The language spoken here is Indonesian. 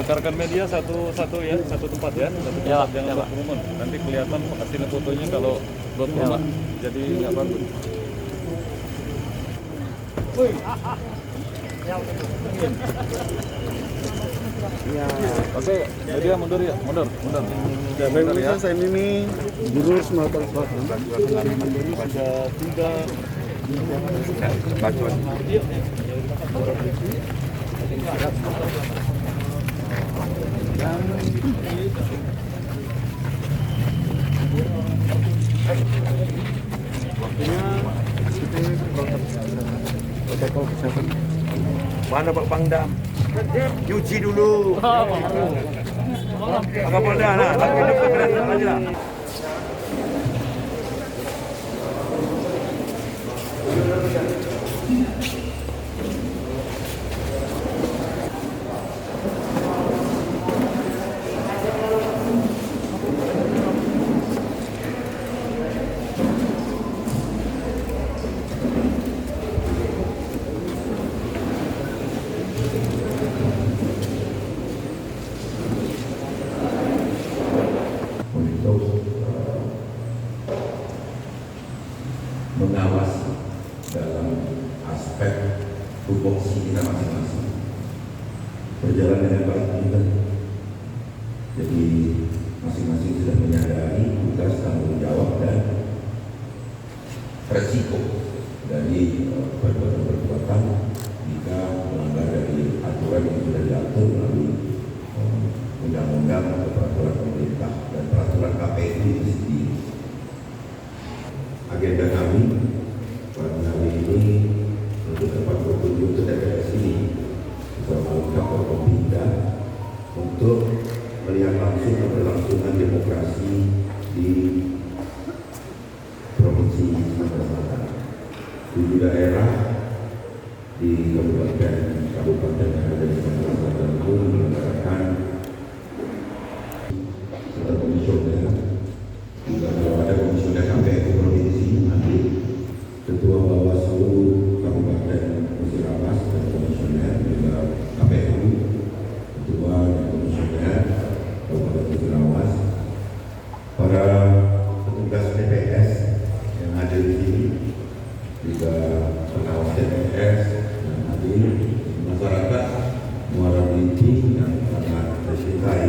Rekan media satu tempat ya, satu tempat jangan berkerumun. Nanti kelihatan hasil fotonya kalau berkerumun, jadi nggak bagus. Oke, media mundur ya, mundur. Ya, baik ya. Saya ini Gubernur Sumatera Selatan. Ada 3 bacuan. Waktunya protokol kesehatan. Mana Pak Pangdam? Cuci dulu. Apa Polda lah, lagi dekat aja lah. Mengawasi dalam aspek tupoksi kita masing-masing berjalan dengan baik juga. Jadi masing-masing sudah menyadari tugas, tanggung jawab dan resiko dari perbuatan jika melanggar dari aturan yang sudah diatur melalui undang-undang atau peraturan pemerintah dan peraturan KPU itu sendiri. Agenda kami pada hari ini untuk tempat berkunjung ke TPS ini bersama kantor Pemerintah untuk melihat langsung keberlangsungan demokrasi di Provinsi Sumatera Selatan. 7 daerah di kabupaten yang ada di Sumatera Selatan itu menyelenggarakan serta komisioner, juga kalau ada komisioner KPU provinsi, nanti ketua Bawaslu Kabupaten Musirawas dan komisioner juga KPU, ketua dan komisioner Kabupaten Musirawas, para petugas TPS yang hadir di sini, juga pengawas TPS yang hadir, masyarakat Muara Binti yang sangat mencintai.